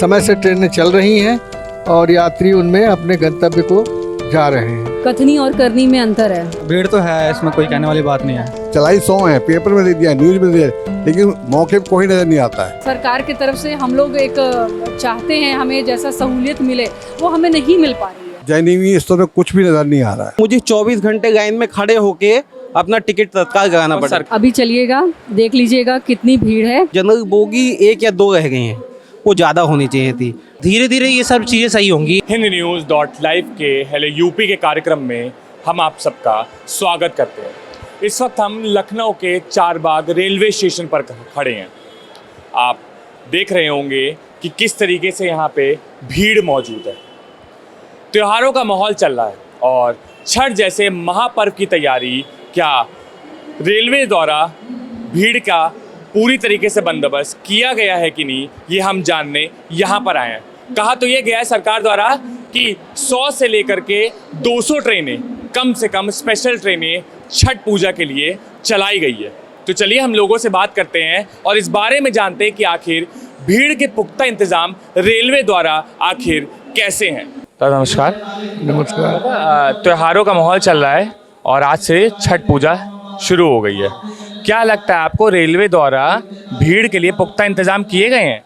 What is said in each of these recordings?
समय से ट्रेनें चल रही हैं और यात्री उनमें अपने गंतव्य को जा रहे हैं। कथनी और करनी में अंतर है। भीड़ तो है, इसमें कोई कहने वाली बात नहीं है। चलाई 100 है, पेपर में दे दिया, न्यूज में दे दिया, लेकिन मौके पर कोई नजर नहीं आता है। सरकार की तरफ से हम लोग एक चाहते हैं हमें जैसा सहूलियत मिले वो हमें नहीं मिल पा रही है। जयनीवी स्टोर में कुछ भी नजर नहीं आ रहा है। मुझे 24 घंटे लाइन में खड़े होके अपना टिकट तत्काल कराना पड़ा। अभी चलिएगा, देख लीजिएगा कितनी भीड़ है। जनरल बोगी 1 या 2 रह गई हैं, वो ज़्यादा होनी चाहिए थी। धीरे धीरे ये सब चीज़ें सही होंगी। HindNews.live के हेलो यूपी के कार्यक्रम में हम आप सबका स्वागत करते हैं। इस वक्त हम लखनऊ के चारबाग रेलवे स्टेशन पर खड़े हैं। आप देख रहे होंगे कि किस तरीके से यहाँ पे भीड़ मौजूद है। त्योहारों का माहौल चल रहा है और छठ जैसे महापर्व की तैयारी, क्या रेलवे द्वारा भीड़ का पूरी तरीके से बंदोबस्त किया गया है कि नहीं, ये हम जानने यहाँ पर आए हैं। कहा तो ये गया है सरकार द्वारा कि 100 से लेकर के 200 ट्रेनें कम से कम स्पेशल ट्रेनें छठ पूजा के लिए चलाई गई है। तो चलिए हम लोगों से बात करते हैं और इस बारे में जानते हैं कि आखिर भीड़ के पुख्ता इंतजाम रेलवे द्वारा आखिर कैसे हैं। तो नमस्कार। नमस्कार। त्योहारों का माहौल चल रहा है और आज से छठ पूजा शुरू हो गई है। क्या लगता है आपको, रेलवे द्वारा भीड़ के लिए पुख्ता इंतजाम किए गए हैं?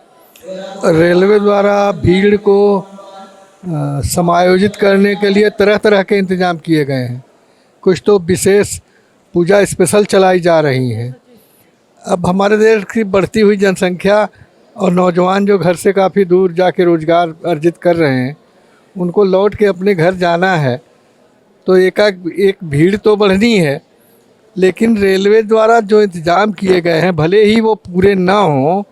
रेलवे द्वारा भीड़ को समायोजित करने के लिए तरह तरह के इंतजाम किए गए हैं। कुछ तो विशेष पूजा स्पेशल चलाई जा रही हैं। अब हमारे देश की बढ़ती हुई जनसंख्या और नौजवान जो घर से काफ़ी दूर जाके रोज़गार अर्जित कर रहे हैं, उनको लौट के अपने घर जाना है, तो एक भीड़ तो बढ़नी है। लेकिन रेलवे द्वारा जो इंतज़ाम किए गए हैं, भले ही वो पूरे ना हों,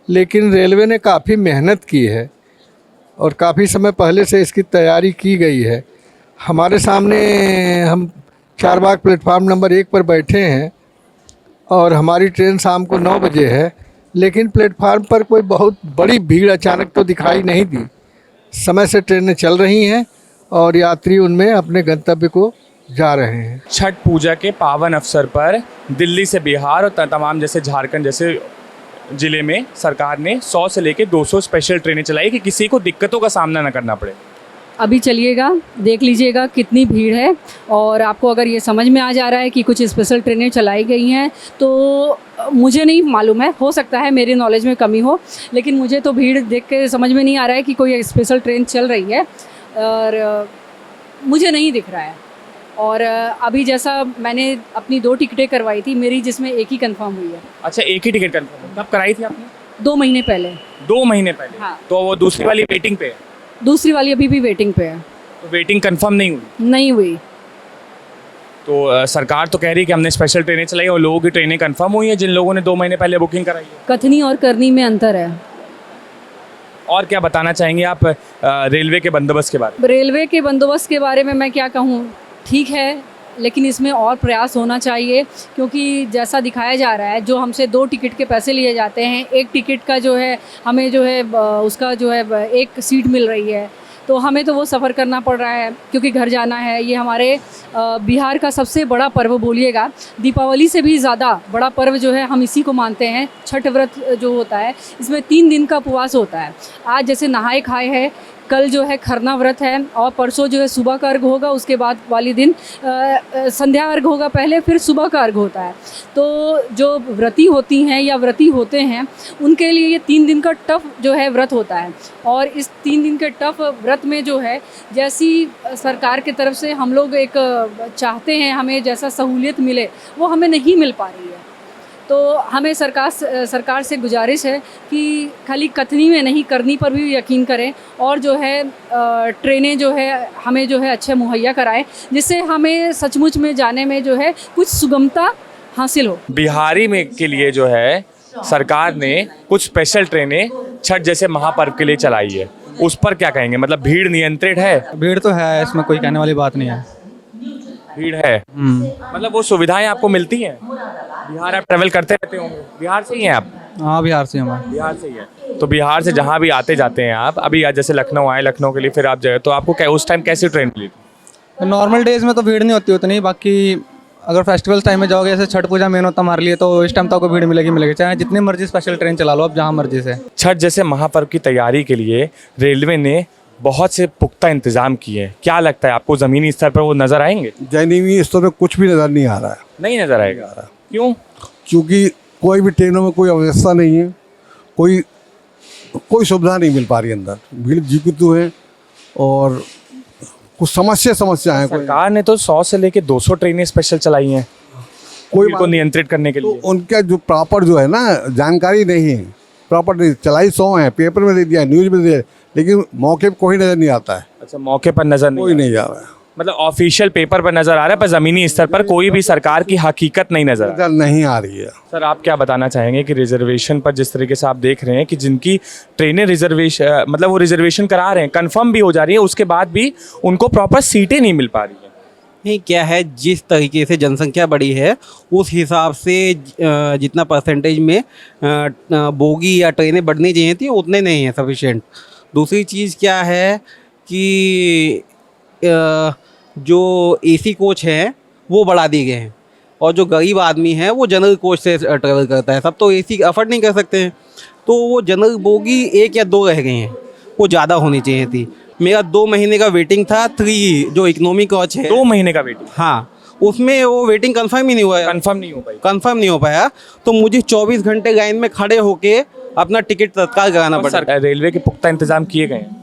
लेकिन रेलवे ने काफ़ी मेहनत की है और काफ़ी समय पहले से इसकी तैयारी की गई है। हमारे सामने हम चारबाग प्लेटफार्म नंबर 1 पर बैठे हैं और हमारी ट्रेन शाम को 9 बजे है, लेकिन प्लेटफार्म पर कोई बहुत बड़ी भीड़ अचानक तो दिखाई नहीं दी। समय से ट्रेनें चल रही हैं और यात्री उनमें अपने गंतव्य को जा रहे हैं। छठ पूजा के पावन अवसर पर दिल्ली से बिहार और तमाम जैसे झारखंड जैसे ज़िले में सरकार ने 100 से लेकर 200 स्पेशल ट्रेनें चलाई कि किसी को दिक्कतों का सामना न करना पड़े। अभी चलिएगा, देख लीजिएगा कितनी भीड़ है और आपको अगर ये समझ में आ जा रहा है कि कुछ स्पेशल ट्रेनें चलाई गई हैं तो मुझे नहीं मालूम है, हो सकता है मेरी नॉलेज में कमी हो, लेकिन मुझे तो भीड़ देख के समझ में नहीं आ रहा है कि कोई स्पेशल ट्रेन चल रही है और मुझे नहीं दिख रहा है। और अभी जैसा मैंने अपनी 2 टिकटें करवाई थी, मेरी जिसमें एक ही कंफर्म हुई है। अच्छा, एक ही टिकट कंफर्म कब कराई थी आपने? 2 महीने पहले। 2 महीने पहले? हाँ। तो वो दूसरी वाली वेटिंग पे है? दूसरी वाली अभी भी वेटिंग पे है। तो वेटिंग कंफर्म नहीं हुई? नहीं हुई। तो सरकार तो कह रही है कि हमने स्पेशल ट्रेनें चलाई और लोगों की ट्रेनें कंफर्म हुई हैं जिन लोगों ने 2 महीने पहले बुकिंग कराई है। कथनी और करनी में अंतर है। और क्या बताना चाहेंगे आप रेलवे के बंदोबस्त के बारे में? रेलवे के बंदोबस्त के बारे में मैं क्या कहूँ, ठीक है, लेकिन इसमें और प्रयास होना चाहिए, क्योंकि जैसा दिखाया जा रहा है, जो हमसे 2 टिकट के पैसे लिए जाते हैं, 1 टिकट का जो है हमें जो है उसका जो है 1 सीट मिल रही है, तो हमें तो वो सफ़र करना पड़ रहा है क्योंकि घर जाना है। ये हमारे बिहार का सबसे बड़ा पर्व बोलिएगा, दीपावली से भी ज़्यादा बड़ा पर्व जो है हम इसी को मानते हैं। छठ व्रत जो होता है, इसमें 3 दिन का उपवास होता है। आज जैसे नहाए खाए है, कल जो है खरना व्रत है और परसों जो है सुबह का अर्घ होगा, उसके बाद वाली दिन संध्या अर्घ होगा पहले, फिर सुबह का अर्घ होता है। तो जो व्रती होती हैं या व्रती होते हैं, उनके लिए ये 3 दिन का टफ जो है व्रत होता है। और इस 3 दिन के टफ व्रत में जो है, जैसी सरकार की तरफ से हम लोग एक चाहते हैं हमें जैसा सहूलियत मिले, वो हमें नहीं मिल पा रही है। तो हमें सरकार से गुजारिश है कि खाली कथनी में नहीं, करनी पर भी यकीन करें और जो है ट्रेनें जो है हमें जो है अच्छे मुहैया कराएं, जिससे हमें सचमुच में जाने में जो है कुछ सुगमता हासिल हो। बिहारी में के लिए जो है सरकार ने कुछ स्पेशल ट्रेनें छठ जैसे महापर्व के लिए चलाई है, उस पर क्या कहेंगे? मतलब भीड़ नियंत्रित है? भीड़ तो है, इसमें कोई कहने वाली बात नहीं है। भीड़ है, मतलब वो सुविधाएं आपको मिलती हैं? बिहार आप ट्रैवल करते रहते होंगे, बिहार से ही हैं आप? हाँ, बिहार से हमारे। बिहार से ही है। तो बिहार से जहाँ भी आते जाते हैं आप, अभी आज जैसे लखनऊ आए, लखनऊ के लिए फिर आप जाए, तो आपको क्या उस टाइम कैसी ट्रेन मिली थी? नॉर्मल डेज में तो भीड़ नहीं होती उतनी, बाकी अगर फेस्टिवल टाइम में जाओगे, जैसे छठ पूजा मेन होता हमारे लिए, तो इस टाइम तो आपको भीड़ मिलेगी, चाहे जितनी मर्जी स्पेशल ट्रेन चला लो आप जहाँ मर्जी से। छठ जैसे महापर्व की तैयारी के लिए रेलवे ने बहुत से पुख्ता इंतजाम किए हैं। क्या लगता है आपको, ज़मीनी स्तर पर वो नज़र आएंगे? जमीनी स्तर पर कुछ भी नज़र नहीं आ रहा है, नहीं नज़र आएगा। क्यों? क्योंकि कोई भी ट्रेनों में कोई व्यवस्था नहीं है, कोई सुविधा नहीं मिल पा रही अंदर, भीड़ जीकतू है और कुछ समस्या है। कोई सरकार ने तो 100 से लेके 200 ट्रेनें स्पेशल चलाई हैं भीड़ को नियंत्रित करने के तो लिए। उनका जो प्रॉपर जो है ना जानकारी नहीं है, प्रॉपर नहीं चलाई 100 है, पेपर में दे दिया, न्यूज़ में दे दिया, लेकिन मौके पर कोई नज़र नहीं आता है। अच्छा, मौके पर नज़र कोई नहीं जा रहा है, मतलब ऑफिशियल पेपर पर नज़र आ रहा है, पर ज़मीनी स्तर पर कोई भी सरकार की हकीकत नहीं नज़र आ रही। नज़र नहीं आ रही है। सर, आप क्या बताना चाहेंगे कि रिजर्वेशन पर जिस तरीके से आप देख रहे हैं कि जिनकी ट्रेनें रिजर्वेशन मतलब वो रिजर्वेशन करा रहे हैं, कंफर्म भी हो जा रही है, उसके बाद भी उनको प्रॉपर सीटें नहीं मिल पा रही हैं। नहीं, क्या है, जिस तरीके से जनसंख्या बढ़ी है उस हिसाब से जितना परसेंटेज में बोगी या ट्रेनें बढ़नी चाहिए थी उतने नहीं है सफिशिएंट। दूसरी चीज़ क्या है कि जो एसी कोच हैं वो बढ़ा दिए गए हैं और जो गरीब आदमी है वो जनरल कोच से ट्रेवल करता है। सब तो एसी अफोर्ड नहीं कर सकते हैं, तो वो जनरल बोगी 1 या 2 रह गई हैं, वो ज़्यादा होनी चाहिए थी। मेरा 2 महीने का वेटिंग था, 3 जो इकोनॉमी कोच है 2 महीने का वेटिंग, हाँ, उसमें वो वेटिंग कंफर्म ही नहीं हुआ, कंफर्म नहीं हो पाई। तो मुझे 24 घंटे लाइन में खड़े होके अपना टिकट तत्काल कराना पड़ा। रेलवे के पुख्ता इंतजाम किए गए हैं।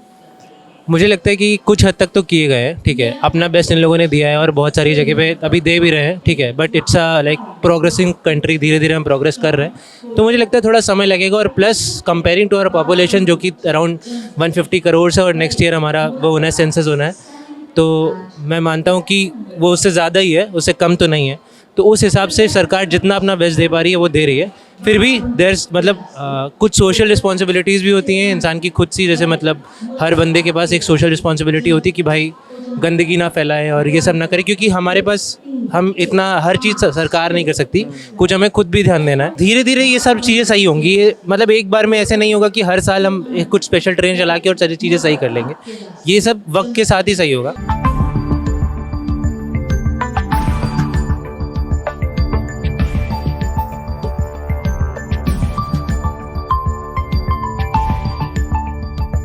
मुझे लगता है कि कुछ हद तक तो किए गए हैं, ठीक है, अपना बेस्ट इन लोगों ने दिया है और बहुत सारी जगह पे अभी दे भी रहे हैं, ठीक है, but it's a like progressing country, धीरे धीरे हम प्रोग्रेस कर रहे हैं, तो मुझे लगता है थोड़ा समय लगेगा। और plus comparing to our population जो कि अराउंड 150 करोड़ है और नेक्स्ट ईयर हमारा वो होना है, सेंसस होना है, तो मैं मानता हूँ कि वो उससे ज़्यादा ही है, उससे कम तो नहीं है। तो उस हिसाब से सरकार जितना अपना बेस्ट दे पा रही है वो दे रही है। फिर भी देयर्स मतलब कुछ सोशल रिस्पॉन्सिबिलिटीज़ भी होती हैं इंसान की खुद सी, जैसे मतलब हर बंदे के पास एक सोशल रिस्पॉन्सिबिलिटी होती है कि भाई गंदगी ना फैलाए और ये सब ना करे, क्योंकि हमारे पास हम इतना हर चीज़ सरकार नहीं कर सकती, कुछ हमें खुद भी ध्यान देना है। धीरे धीरे ये सब चीज़ें सही होंगी, ये मतलब एक बार में ऐसे नहीं होगा कि हर साल हम कुछ स्पेशल ट्रेन चला के और सारी चीज़ें सही कर लेंगे, ये सब वक्त के साथ ही सही होगा।